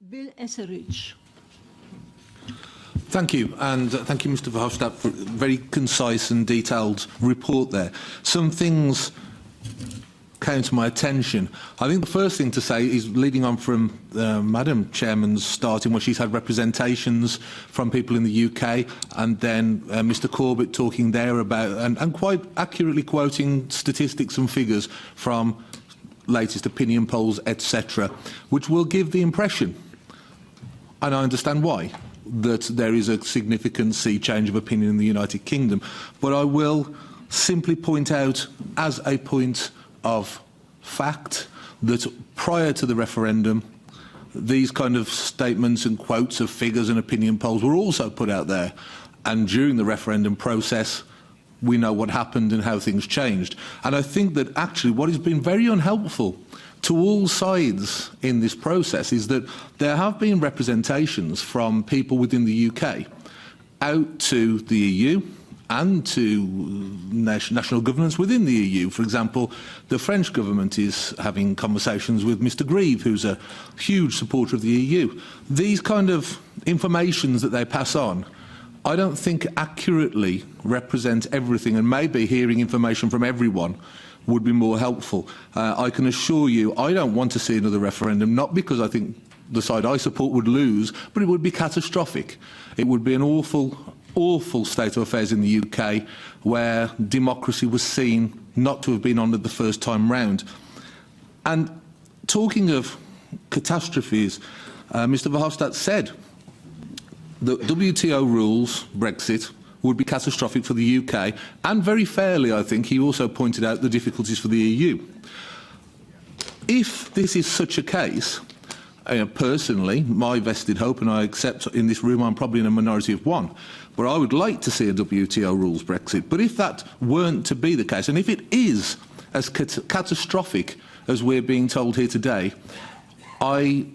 Bill Etheridge. Thank you, and thank you, Mr. Verhofstadt, for a very concise and detailed report there. Some things came to my attention. I think the first thing to say is, leading on from Madam Chairman's starting, where she's had representations from people in the UK, and then Mr. Corbett talking there about, and quite accurately quoting statistics and figures from latest opinion polls, etc., which will give the impression, and I understand why, that there is a significant sea change of opinion in the United Kingdom. But I will simply point out, as a point of fact, that prior to the referendum, these kind of statements and quotes of figures and opinion polls were also put out there. And during the referendum process, we know what happened and how things changed. And I think that actually what has been very unhelpful to all sides in this process is that there have been representations from people within the UK out to the EU and to national governments within the EU. For example, the French government is having conversations with Mr. Grieve, who's a huge supporter of the EU. These kind of informations that they pass on, I don't think accurately represent everything, and maybe hearing information from everyone would be more helpful. I can assure you I don't want to see another referendum, not because I think the side I support would lose, but it would be catastrophic. It would be an awful, awful state of affairs in the UK, where democracy was seen not to have been honoured the first time round. And talking of catastrophes, Mr. Verhofstadt said that WTO rules, Brexit, would be catastrophic for the UK, and very fairly, I think, he also pointed out the difficulties for the EU. If this is such a case, personally, my vested hope, and I accept in this room I'm probably in a minority of one, but I would like to see a WTO rules Brexit. But if that weren't to be the case, and if it is as catastrophic as we're being told here today, I,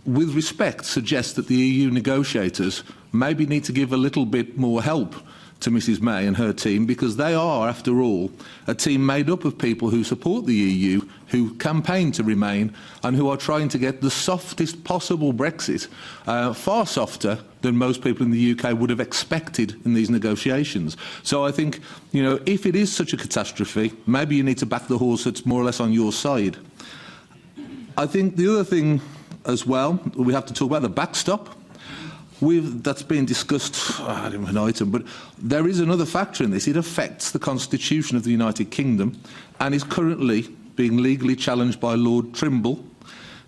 with respect, suggest that the EU negotiators maybe need to give a little bit more help to Mrs May and her team, because they are, after all, a team made up of people who support the EU, who campaign to remain, and who are trying to get the softest possible Brexit, far softer than most people in the UK would have expected in these negotiations. So I think, you know, if it is such a catastrophe, maybe you need to back the horse that's more or less on your side. I think the other thing as well, we have to talk about the backstop. That's been discussed, I don't know an item, but there is another factor in this. It affects the constitution of the United Kingdom and is currently being legally challenged by Lord Trimble,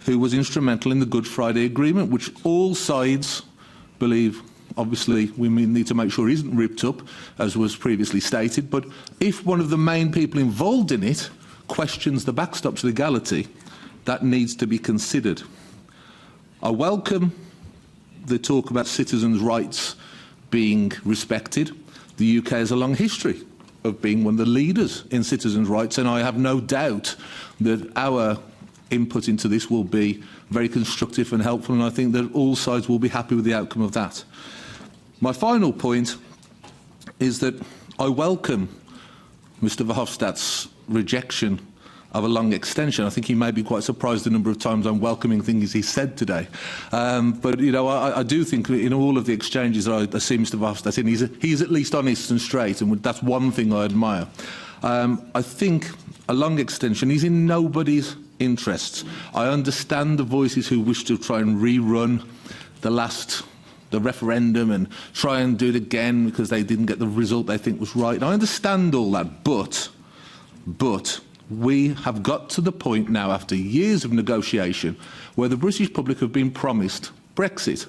who was instrumental in the Good Friday Agreement, which all sides believe, obviously, we need to make sure isn't ripped up, as was previously stated. But if one of the main people involved in it questions the backstop's legality, that needs to be considered. I welcome the talk about citizens' rights being respected. The UK has a long history of being one of the leaders in citizens' rights, and I have no doubt that our input into this will be very constructive and helpful, and I think that all sides will be happy with the outcome of that. My final point is that I welcome Mr. Verhofstadt's rejection of a long extension. I think he may be quite surprised the number of times I'm welcoming things he said today. But, you know, I do think in all of the exchanges that I see Mr. Verhofstadt in, he's at least honest and straight, and that's one thing I admire. I think a long extension is in nobody's interests. I understand the voices who wish to try and rerun the referendum and try and do it again because they didn't get the result they think was right. And I understand all that, but we have got to the point now, after years of negotiation, where the British public have been promised Brexit.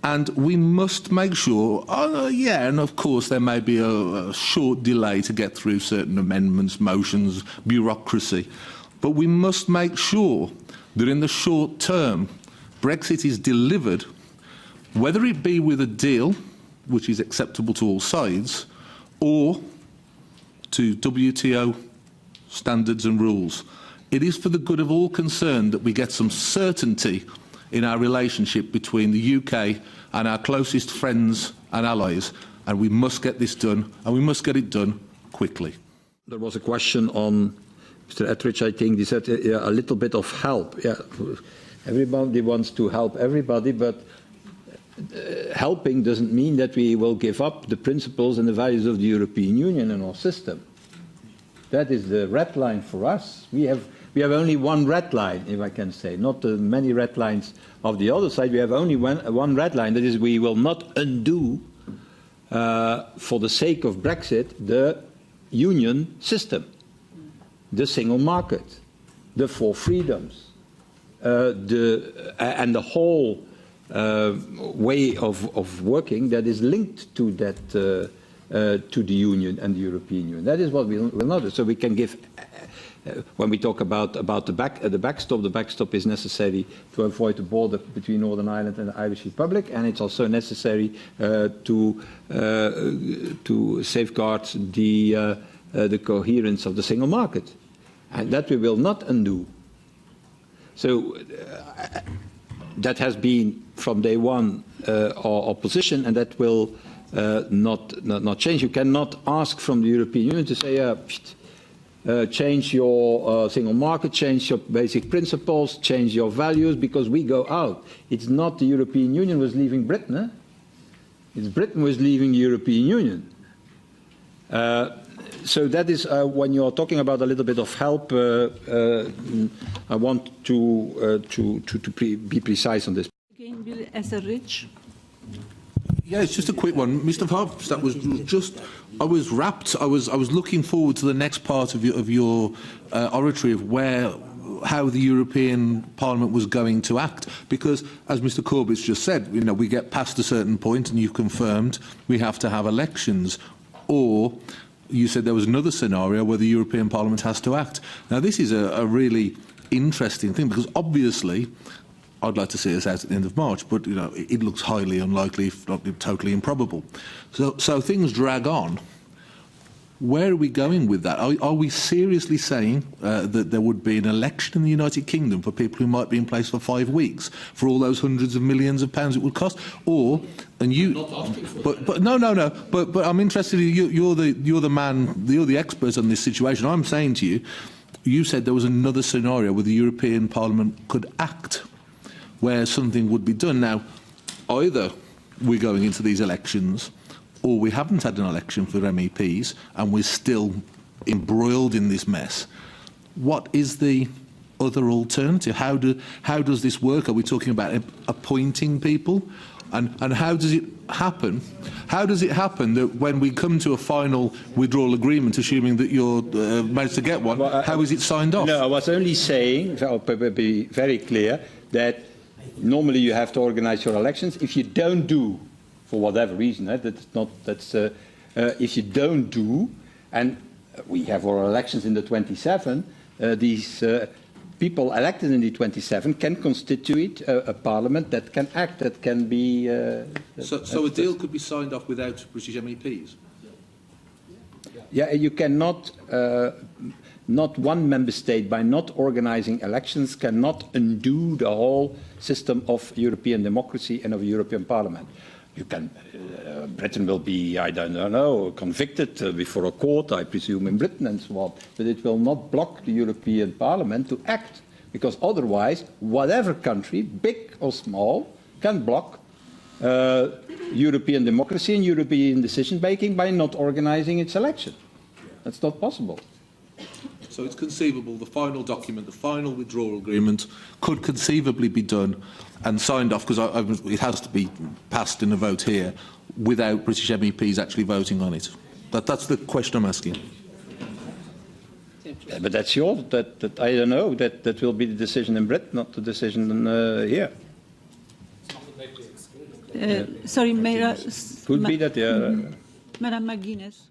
And we must make sure, and of course there may be a short delay to get through certain amendments, motions, bureaucracy, but we must make sure that in the short term Brexit is delivered, whether it be with a deal which is acceptable to all sides, or to WTO standards and rules. It is for the good of all concerned that we get some certainty in our relationship between the UK and our closest friends and allies, and we must get this done, and we must get it done quickly. There was a question on Mr. Etheridge, I think. He said a little bit of help. Yeah. Everybody wants to help everybody, but helping doesn't mean that we will give up the principles and the values of the European Union and our system. That is the red line for us. We have only one red line, if I can say, not the many red lines of the other side. We have only one red line. That is, we will not undo, for the sake of Brexit, the union system, the single market, the four freedoms, and the whole way of working that is linked to that, to the Union and the European Union. That is what we will not do. So we can give, when we talk about the backstop is necessary to avoid the border between Northern Ireland and the Irish Republic, and it's also necessary to safeguard the coherence of the single market, and that we will not undo. So that has been from day one our position, and that will not change. You cannot ask from the European Union to say, change your single market, change your basic principles, change your values, because we go out. It's not the European Union was leaving Britain. Eh? It's Britain was leaving the European Union. So that is when you are talking about a little bit of help. I want to be precise on this. Again, Bill Etheridge. Yeah, it's just a quick one, Mr. Verhofstadt. Was just I was rapt. I was looking forward to the next part of your oratory of how the European Parliament was going to act, because, as Mr. Corbett's just said, we get past a certain point, and you've confirmed we have to have elections, or you said there was another scenario where the European Parliament has to act. Now, this is a really interesting thing, because obviously I'd like to see us out at the end of March, but it looks highly unlikely, if not totally improbable. So things drag on. Where are we going with that? Are we seriously saying that there would be an election in the United Kingdom for people who might be in place for 5 weeks for all those hundreds of millions of pounds it would cost? Or, and you, not asking for but no. But I'm interested. You're the man. You're the expert on this situation. I'm saying to you, you said there was another scenario where the European Parliament could act, where something would be done. Now, either we're going into these elections, or we haven't had an election for MEPs and we're still embroiled in this mess. What is the other alternative? How does this work? Are we talking about appointing people? And how does it happen? How does it happen that when we come to a final withdrawal agreement, assuming that you're managed to get one, how is it signed off? No, I was only saying, I'll be very clear, that normally you have to organise your elections. If you don't do, for whatever reason, if you don't do, and we have our elections in the 27, these people elected in the 27 can constitute a parliament that can act, that can be... So a deal could be signed off without British MEPs? Yeah, you cannot... not one member state, by not organising elections, cannot undo the whole system of European democracy and of the European Parliament. You can, Britain will be, I don't know, convicted before a court, I presume, in Britain and so on. But it will not block the European Parliament to act, because otherwise, whatever country, big or small, can block European democracy and European decision-making by not organising its election. That's not possible. So it's conceivable the final document, the final withdrawal agreement, could conceivably be done and signed off, because it has to be passed in a vote here, without British MEPs actually voting on it. That's the question I'm asking. Yeah, but that's yours. That I don't know. That will be the decision in Britain, not the decision here. Sorry, Could be that, yeah. Madam McGuinness.